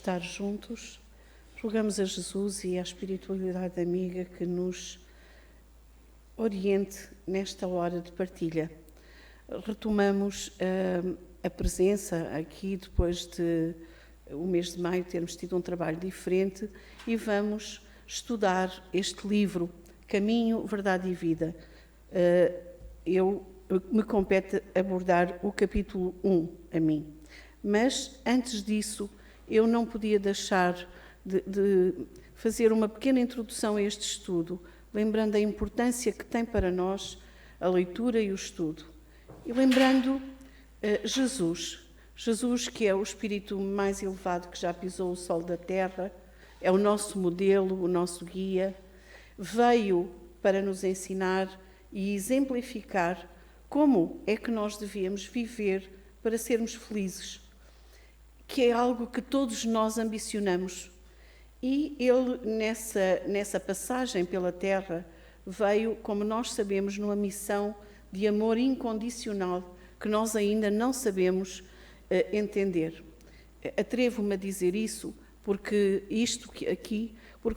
estar juntos, rogamos a Jesus e à espiritualidade amiga que nos oriente nesta hora de partilha. Retomamos a presença aqui depois de o mês de maio termos tido um trabalho diferente e vamos estudar este livro, Caminho, Verdade e Vida. Me compete abordar o capítulo 1 a mim. Mas, antes disso, eu não podia deixar de fazer uma pequena introdução a este estudo, lembrando a importância que tem para nós a leitura e o estudo. E lembrando Jesus que é o espírito mais elevado que já pisou o sol da terra, é o nosso modelo, o nosso guia, veio para nos ensinar e exemplificar como é que nós devíamos viver para sermos felizes, que é algo que todos nós ambicionamos. E ele, nessa passagem pela terra, veio, como nós sabemos, numa missão de amor incondicional que nós ainda não sabemos entender. Atrevo-me a dizer isso porque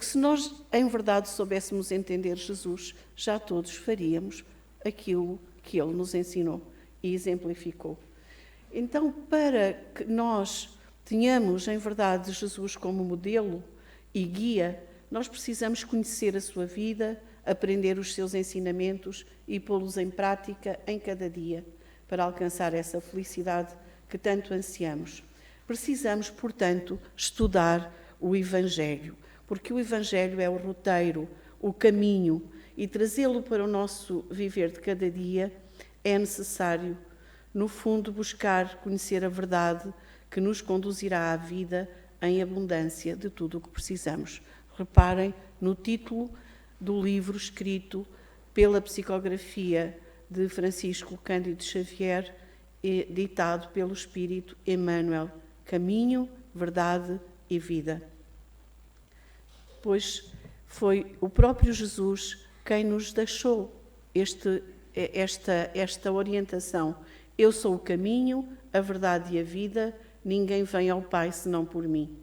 se nós em verdade soubéssemos entender Jesus, já todos faríamos aquilo que ele nos ensinou e exemplificou. Então, para que nós tenhamos em verdade Jesus como modelo e guia, nós precisamos conhecer a sua vida, aprender os seus ensinamentos e pô-los em prática em cada dia, para alcançar essa felicidade que tanto ansiamos. Precisamos, portanto, estudar o Evangelho, porque o Evangelho é o roteiro, o caminho, e trazê-lo para o nosso viver de cada dia é necessário, no fundo, buscar conhecer a verdade que nos conduzirá à vida em abundância de tudo o que precisamos. Reparem no título do livro escrito pela psicografia de Francisco Cândido Xavier, ditado pelo Espírito Emmanuel, Caminho, Verdade e Vida. Pois foi o próprio Jesus quem nos deixou esta orientação. Eu sou o caminho, a verdade e a vida, ninguém vem ao Pai senão por mim.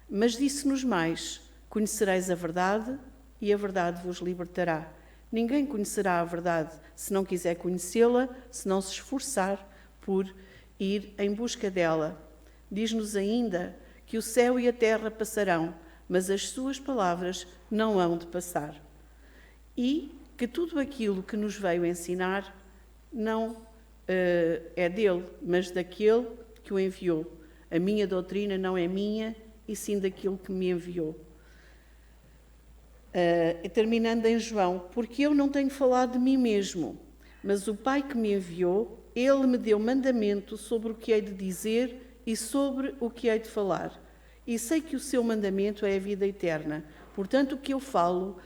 Mas disse-nos mais: conhecereis a verdade e a verdade vos libertará. Ninguém conhecerá a verdade se não quiser conhecê-la, se não se esforçar por ir em busca dela. Diz-nos ainda que o céu e a terra passarão, mas as suas palavras não hão de passar. E que tudo aquilo que nos veio ensinar não é dele, mas daquele que o enviou. A minha doutrina não é minha, e sim daquele que me enviou. Terminando em João, porque eu não tenho falado de mim mesmo, mas o Pai que me enviou, ele me deu mandamento sobre o que hei de dizer e sobre o que hei de falar. E sei que o seu mandamento é a vida eterna. Portanto, o que eu falo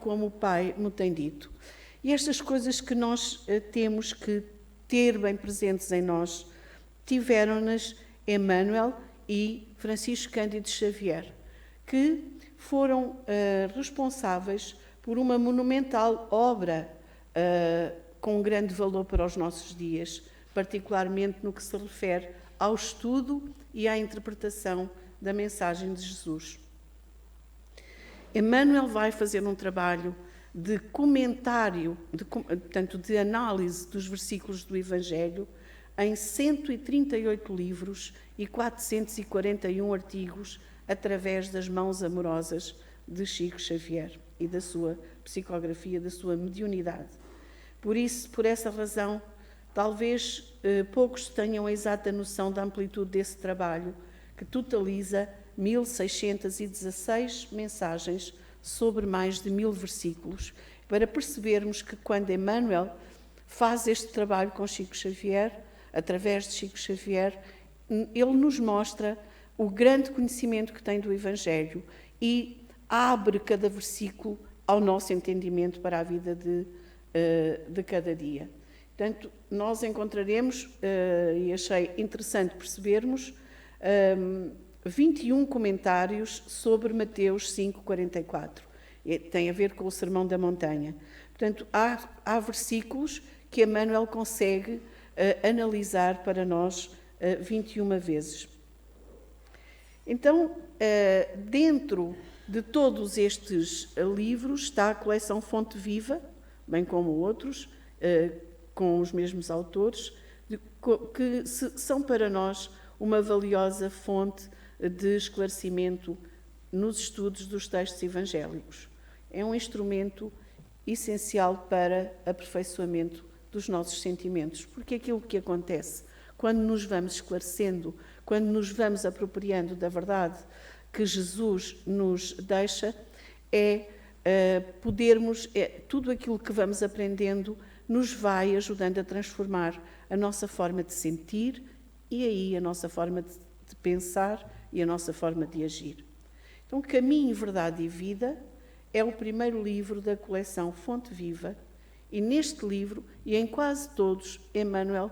como o Pai me tem dito. E estas coisas que nós temos que ter bem presentes em nós, tiveram-nas Emmanuel e Francisco Cândido Xavier, que foram responsáveis por uma monumental obra com grande valor para os nossos dias, particularmente no que se refere ao estudo e à interpretação da mensagem de Jesus. Emmanuel vai fazer um trabalho de comentário, de análise dos versículos do Evangelho em 138 livros e 441 artigos, através das mãos amorosas de Chico Xavier e da sua psicografia, da sua mediunidade. Por essa razão, talvez poucos tenham a exata noção da amplitude desse trabalho, que totaliza 1616 mensagens sobre mais de 1000 versículos, para percebermos que quando Emmanuel faz este trabalho com Chico Xavier, através de Chico Xavier, ele nos mostra o grande conhecimento que tem do Evangelho e abre cada versículo ao nosso entendimento para a vida de cada dia. Portanto, nós encontraremos, e achei interessante percebermos, 21 comentários sobre Mateus 5,44. Tem a ver com o Sermão da Montanha. Portanto, há versículos que Emmanuel consegue analisar para nós 21 vezes. Então, dentro de todos estes livros está a coleção Fonte Viva, bem como outros, com os mesmos autores, que são para nós uma valiosa fonte de esclarecimento nos estudos dos textos evangélicos. É um instrumento essencial para aperfeiçoamento dos nossos sentimentos, porque aquilo que acontece quando nos vamos esclarecendo, quando nos vamos apropriando da verdade que Jesus nos deixa, é podermos, tudo aquilo que vamos aprendendo nos vai ajudando a transformar a nossa forma de sentir e aí a nossa forma de pensar e a nossa forma de agir. Então, Caminho, Verdade e Vida é o primeiro livro da coleção Fonte Viva e neste livro, e em quase todos, Emmanuel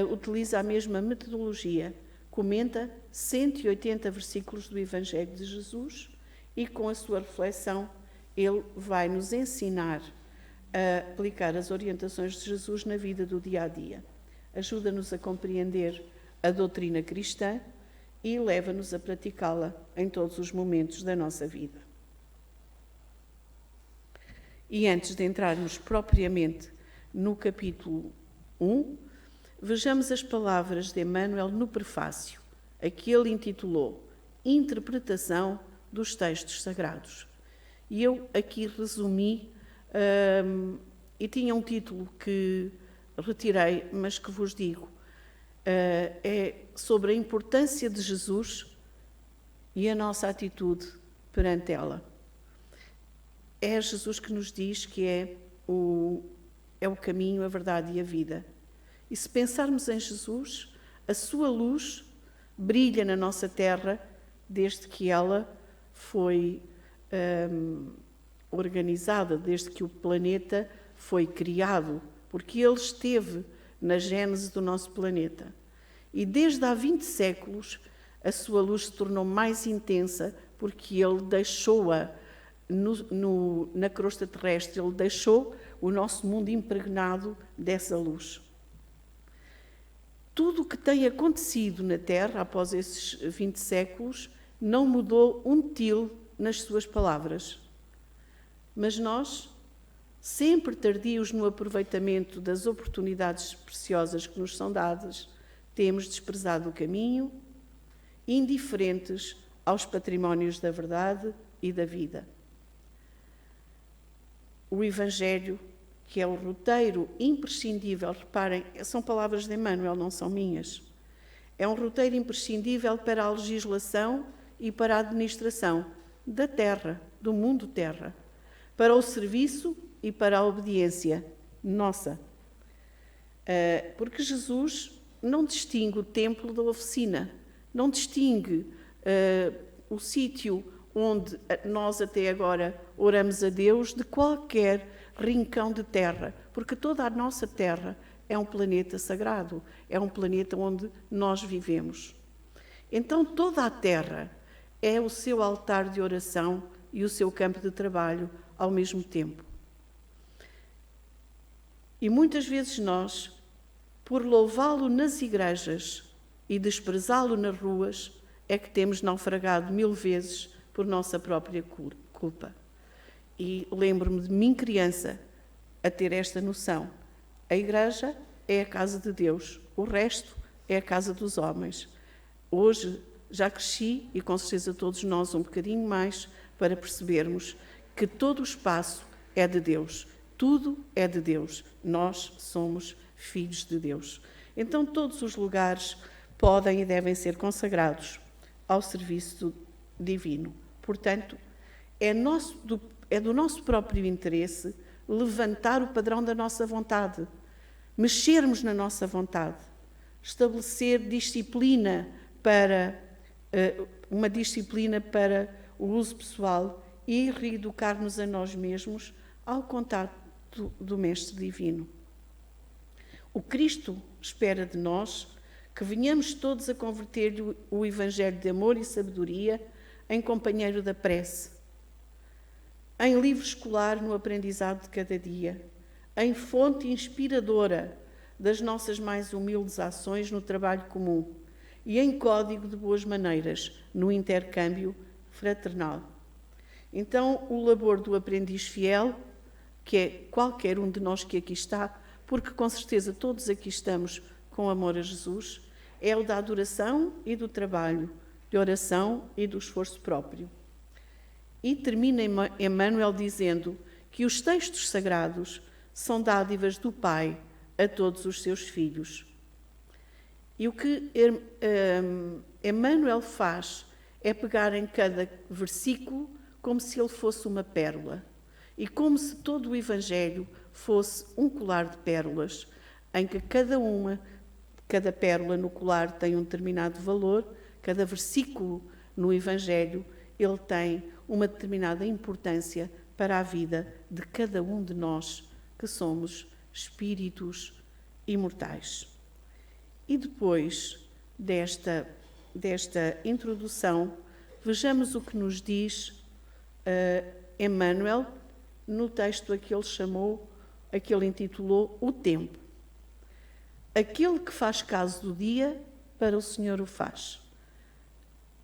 utiliza a mesma metodologia, comenta 180 versículos do Evangelho de Jesus e com a sua reflexão ele vai nos ensinar a aplicar as orientações de Jesus na vida do dia-a-dia. Ajuda-nos a compreender a doutrina cristã e leva-nos a praticá-la em todos os momentos da nossa vida. E antes de entrarmos propriamente no capítulo 1, vejamos as palavras de Emmanuel no prefácio, a que ele intitulou Interpretação dos Textos Sagrados. E eu aqui resumi, e tinha um título que retirei, mas que vos digo, é sobre a importância de Jesus e a nossa atitude perante ela. É Jesus que nos diz que é o caminho, a verdade e a vida. E se pensarmos em Jesus, a sua luz brilha na nossa terra desde que ela foi organizada, desde que o planeta foi criado, porque ele esteve na gênese do nosso planeta. E desde há 20 séculos a sua luz se tornou mais intensa porque ele deixou-a na crosta terrestre, ele deixou o nosso mundo impregnado dessa luz. Tudo o que tem acontecido na Terra após esses 20 séculos não mudou um til nas suas palavras. Mas nós, sempre tardios no aproveitamento das oportunidades preciosas que nos são dadas, temos desprezado o caminho, indiferentes aos patrimónios da verdade e da vida. O Evangelho, que é o roteiro imprescindível, reparem, são palavras de Emmanuel, não são minhas, é um roteiro imprescindível para a legislação e para a administração da terra, do mundo terra, para o serviço e para a obediência nossa. Porque Jesus não distingue o templo da oficina, não distingue o sítio onde nós até agora oramos a Deus de qualquer rincão de terra, porque toda a nossa terra é um planeta sagrado, é um planeta onde nós vivemos. Então toda a terra é o seu altar de oração e o seu campo de trabalho ao mesmo tempo. E muitas vezes nós, por louvá-lo nas igrejas e desprezá-lo nas ruas, é que temos naufragado 1000 vezes por nossa própria culpa. E lembro-me de mim, criança, a ter esta noção. A igreja é a casa de Deus, o resto é a casa dos homens. Hoje já cresci, e com certeza todos nós um bocadinho mais, para percebermos que todo o espaço é de Deus. Tudo é de Deus. Nós somos filhos de Deus. Então todos os lugares podem e devem ser consagrados ao serviço divino. Portanto, é do nosso próprio interesse levantar o padrão da nossa vontade, mexermos na nossa vontade, estabelecer disciplina uma disciplina para o uso pessoal e reeducar-nos a nós mesmos ao contato do Mestre Divino. O Cristo espera de nós que venhamos todos a converter-lhe o Evangelho de amor e sabedoria em companheiro da prece, em livro escolar no aprendizado de cada dia, em fonte inspiradora das nossas mais humildes ações no trabalho comum e em código de boas maneiras, no intercâmbio fraternal. Então, o labor do aprendiz fiel, que é qualquer um de nós que aqui está, porque com certeza todos aqui estamos com amor a Jesus, é o da adoração e do trabalho, de oração e do esforço próprio. E termina Emmanuel dizendo que os textos sagrados são dádivas do Pai a todos os seus filhos. E o que Emmanuel faz é pegar em cada versículo como se ele fosse uma pérola e como se todo o Evangelho fosse um colar de pérolas, em que cada pérola no colar tem um determinado valor, cada versículo no Evangelho, ele tem uma determinada importância para a vida de cada um de nós, que somos espíritos imortais. E depois desta introdução, vejamos o que nos diz Emmanuel no texto a que ele intitulou O Tempo. Aquele que faz caso do dia, para o Senhor o faz.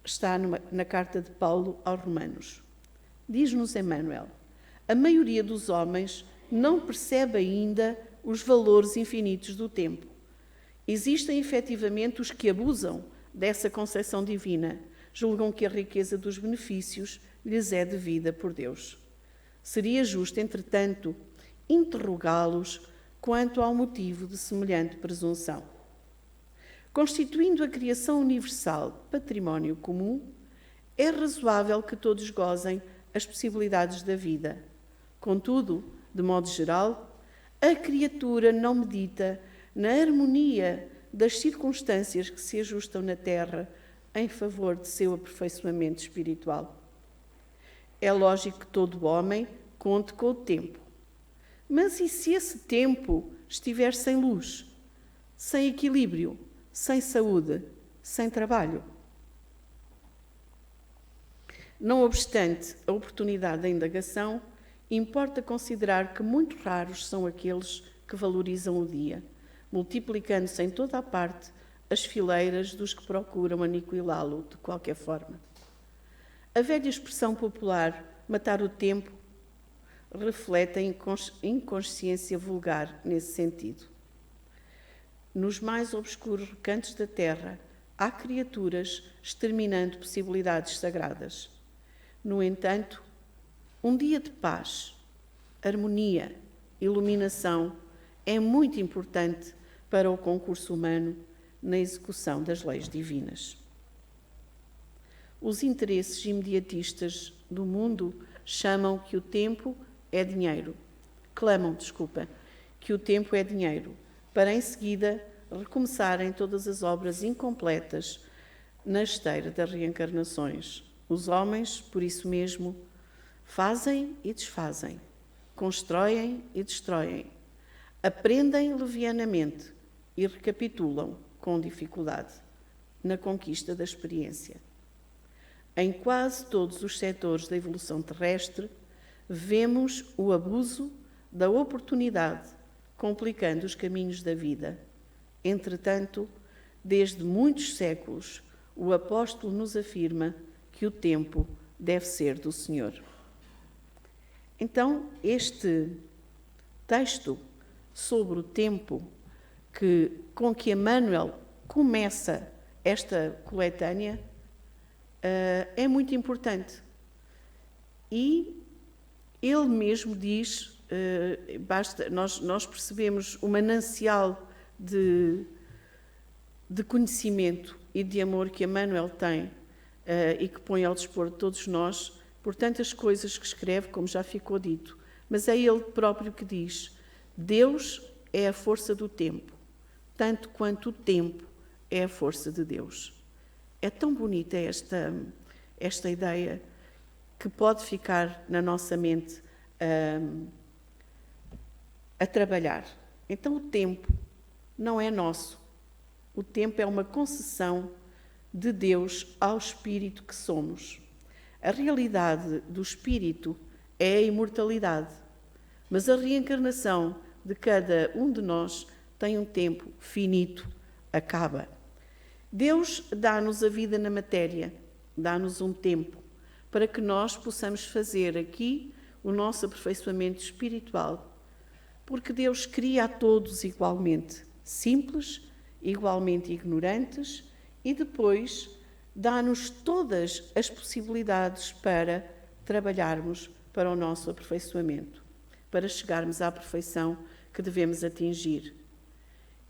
Está na carta de Paulo aos Romanos. Diz-nos Emmanuel: a maioria dos homens não percebe ainda os valores infinitos do tempo. Existem efetivamente os que abusam dessa concepção divina, julgam que a riqueza dos benefícios lhes é devida por Deus. Seria justo, entretanto, interrogá-los quanto ao motivo de semelhante presunção. Constituindo a criação universal património comum, é razoável que todos gozem as possibilidades da vida. Contudo, de modo geral, a criatura não medita na harmonia das circunstâncias que se ajustam na Terra em favor de seu aperfeiçoamento espiritual. É lógico que todo homem conte com o tempo. Mas e se esse tempo estiver sem luz, sem equilíbrio, sem saúde, sem trabalho? Não obstante a oportunidade da indagação, importa considerar que muito raros são aqueles que valorizam o dia, multiplicando-se em toda a parte as fileiras dos que procuram aniquilá-lo de qualquer forma. A velha expressão popular, matar o tempo, reflete a inconsciência vulgar nesse sentido. Nos mais obscuros recantos da terra, há criaturas exterminando possibilidades sagradas. No entanto, um dia de paz, harmonia, iluminação é muito importante para o concurso humano na execução das leis divinas. Os interesses imediatistas do mundo clamam que o tempo é dinheiro, para em seguida recomeçarem todas as obras incompletas na esteira das reencarnações. Os homens, por isso mesmo, fazem e desfazem, constroem e destroem, aprendem levianamente e recapitulam com dificuldade na conquista da experiência. Em quase todos os setores da evolução terrestre, vemos o abuso da oportunidade, complicando os caminhos da vida. Entretanto, desde muitos séculos, o apóstolo nos afirma que o tempo deve ser do Senhor. Então, este texto sobre o tempo com que Emmanuel começa esta coletânea é muito importante. E ele mesmo diz, nós percebemos o manancial de conhecimento e de amor que Emmanuel tem e que põe ao dispor de todos nós por tantas coisas que escreve, como já ficou dito. Mas é ele próprio que diz: Deus é a força do tempo, tanto quanto o tempo é a força de Deus. É tão bonita esta ideia que pode ficar na nossa mente a trabalhar. Então o tempo não é nosso. O tempo é uma concessão de Deus ao espírito que somos. A realidade do espírito é a imortalidade, mas a reencarnação de cada um de nós tem um tempo finito, acaba. Deus dá-nos a vida na matéria, dá-nos um tempo para que nós possamos fazer aqui o nosso aperfeiçoamento espiritual, porque Deus cria a todos igualmente simples, igualmente ignorantes, e depois dá-nos todas as possibilidades para trabalharmos para o nosso aperfeiçoamento, para chegarmos à perfeição que devemos atingir.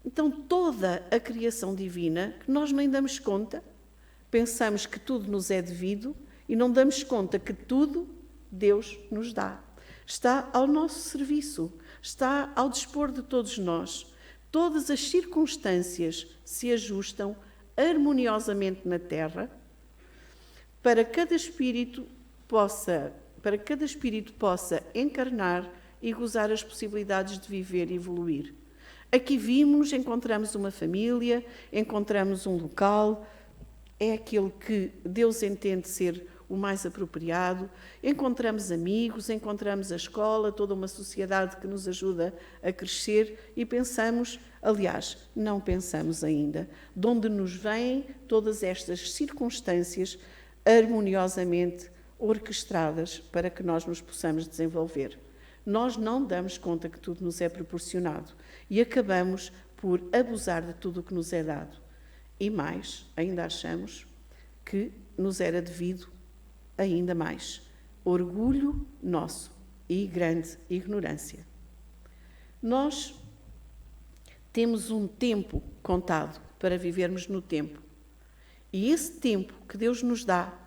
Então, toda a criação divina, que nós nem damos conta, pensamos que tudo nos é devido e não damos conta que tudo Deus nos dá. Está ao nosso serviço, está ao dispor de todos nós. Todas as circunstâncias se ajustam harmoniosamente na Terra para que cada espírito possa encarnar e gozar as possibilidades de viver e evoluir. Aqui encontramos uma família, encontramos um local, é aquele que Deus entende ser o mais apropriado, encontramos amigos, encontramos a escola, toda uma sociedade que nos ajuda a crescer e pensamos, aliás, não pensamos ainda, de onde nos vêm todas estas circunstâncias harmoniosamente orquestradas para que nós nos possamos desenvolver. Nós não damos conta que tudo nos é proporcionado e acabamos por abusar de tudo o que nos é dado. E mais, ainda achamos que nos era devido ainda mais. Orgulho nosso e grande ignorância. Nós temos um tempo contado para vivermos no tempo. E esse tempo que Deus nos dá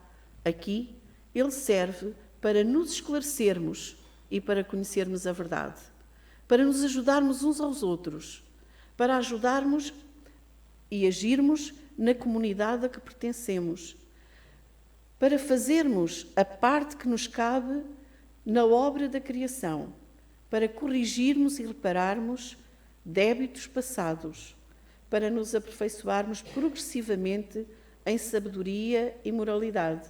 aqui, ele serve para nos esclarecermos e para conhecermos a verdade, para nos ajudarmos uns aos outros, para ajudarmos e agirmos na comunidade a que pertencemos, para fazermos a parte que nos cabe na obra da criação, para corrigirmos e repararmos débitos passados, para nos aperfeiçoarmos progressivamente em sabedoria e moralidade,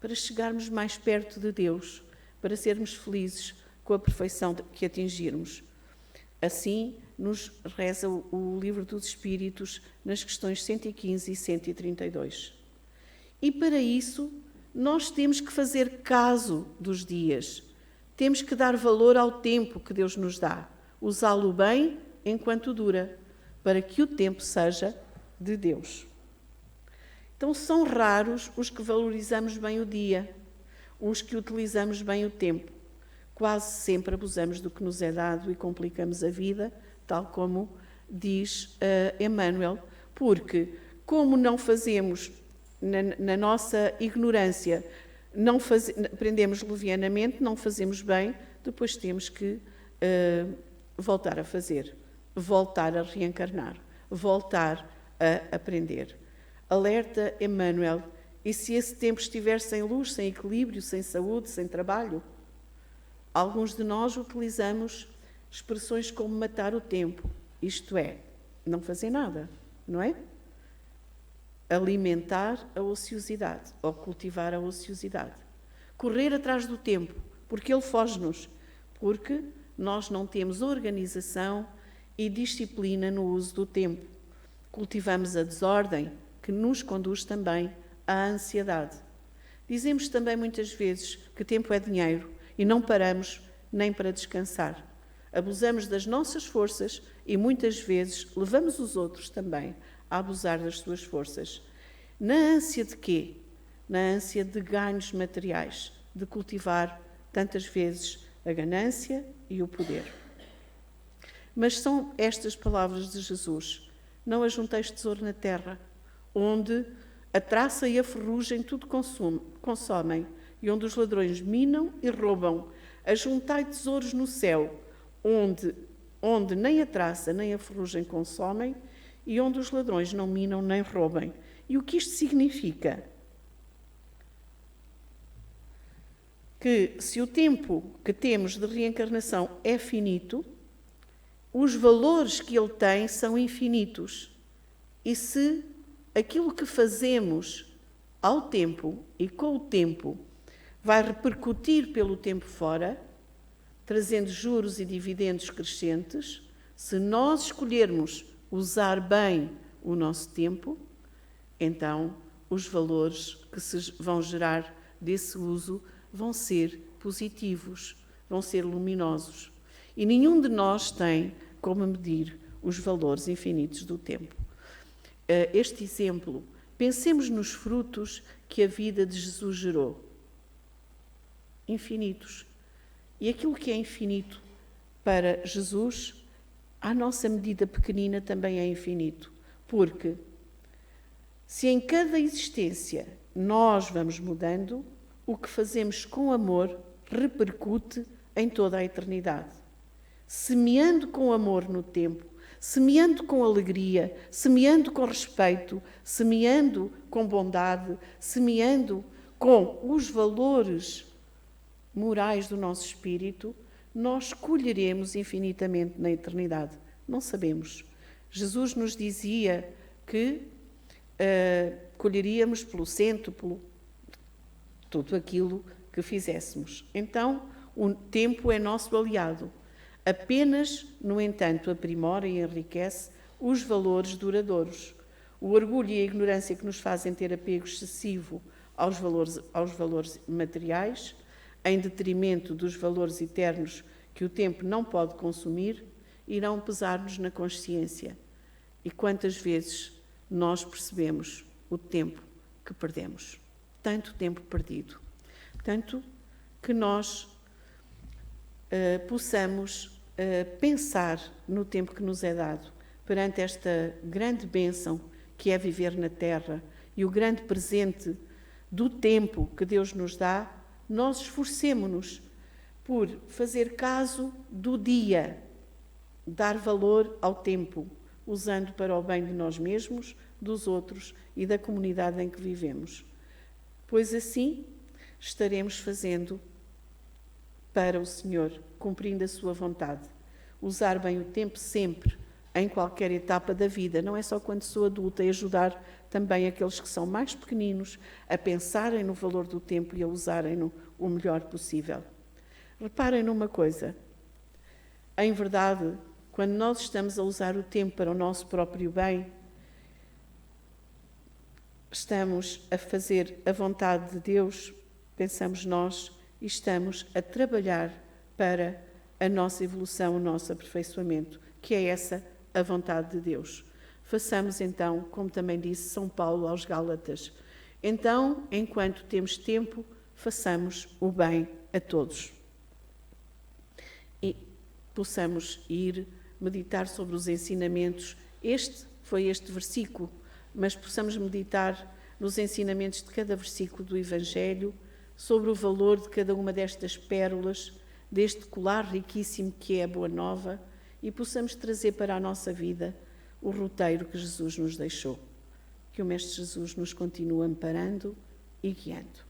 para chegarmos mais perto de Deus, para sermos felizes com a perfeição que atingirmos. Assim nos reza o Livro dos Espíritos nas questões 115 e 132. E para isso nós temos que fazer caso dos dias, temos que dar valor ao tempo que Deus nos dá, usá-lo bem enquanto dura, para que o tempo seja de Deus. Então são raros os que valorizamos bem o dia, os que utilizamos bem o tempo. Quase sempre abusamos do que nos é dado e complicamos a vida, tal como diz Emmanuel, porque como não fazemos, na nossa ignorância, aprendemos levianamente, não fazemos bem, depois temos que voltar a fazer, voltar a reencarnar, voltar a aprender. Alerta Emmanuel, e se esse tempo estiver sem luz, sem equilíbrio, sem saúde, sem trabalho? Alguns de nós utilizamos expressões como matar o tempo, isto é, não fazer nada, não é? Alimentar a ociosidade, ou cultivar a ociosidade. Correr atrás do tempo, porque ele foge-nos, porque nós não temos organização e disciplina no uso do tempo. Cultivamos a desordem, que nos conduz também à ansiedade. Dizemos também muitas vezes que tempo é dinheiro e não paramos nem para descansar. Abusamos das nossas forças e muitas vezes levamos os outros também a abusar das suas forças. Na ânsia de quê? Na ânsia de ganhos materiais, de cultivar tantas vezes a ganância e o poder. Mas são estas palavras de Jesus: não ajunteis tesouro na terra, onde a traça e a ferrugem tudo consomem, e onde os ladrões minam e roubam. Ajuntai tesouros no céu, onde nem a traça nem a ferrugem consomem, e onde os ladrões não minam nem roubem. E o que isto significa? Que se o tempo que temos de reencarnação é finito, os valores que ele tem são infinitos. E se aquilo que fazemos ao tempo e com o tempo vai repercutir pelo tempo fora, trazendo juros e dividendos crescentes, se nós escolhermos usar bem o nosso tempo, então os valores que se vão gerar desse uso vão ser positivos, vão ser luminosos. E nenhum de nós tem como medir os valores infinitos do tempo. Este exemplo, pensemos nos frutos que a vida de Jesus gerou. Infinitos. E aquilo que é infinito para Jesus, à nossa medida pequenina também é infinito. Porque se em cada existência nós vamos mudando, o que fazemos com amor repercute em toda a eternidade. Semeando com amor no tempo, semeando com alegria, semeando com respeito, semeando com bondade, semeando com os valores morais do nosso espírito, nós colheremos infinitamente na eternidade. Não sabemos. Jesus nos dizia que colheríamos pelo cêntuplo tudo aquilo que fizéssemos. Então, o tempo é nosso aliado. Apenas, no entanto, aprimora e enriquece os valores duradouros. O orgulho e a ignorância que nos fazem ter apego excessivo aos valores materiais, em detrimento dos valores eternos que o tempo não pode consumir, irão pesar-nos na consciência. E quantas vezes nós percebemos o tempo que perdemos? Tanto tempo perdido. Tanto que nós possamos pensar no tempo que nos é dado, perante esta grande bênção que é viver na Terra e o grande presente do tempo que Deus nos dá, nós esforcemo-nos por fazer caso do dia, dar valor ao tempo, usando para o bem de nós mesmos, dos outros e da comunidade em que vivemos. Pois assim estaremos fazendo para o Senhor, cumprindo a sua vontade. Usar bem o tempo sempre, em qualquer etapa da vida, não é só quando sou adulta, é ajudar também aqueles que são mais pequeninos a pensarem no valor do tempo e a usarem-no o melhor possível. Reparem numa coisa, em verdade, quando nós estamos a usar o tempo para o nosso próprio bem, estamos a fazer a vontade de Deus, pensamos nós, e estamos a trabalhar para a nossa evolução, o nosso aperfeiçoamento, que é essa a vontade de Deus. Façamos então, como também disse São Paulo aos Gálatas, então, enquanto temos tempo, façamos o bem a todos. E possamos ir meditar sobre os ensinamentos. Foi este versículo, mas possamos meditar nos ensinamentos de cada versículo do Evangelho, sobre o valor de cada uma destas pérolas, deste colar riquíssimo que é a Boa Nova, e possamos trazer para a nossa vida o roteiro que Jesus nos deixou. Que o Mestre Jesus nos continue amparando e guiando.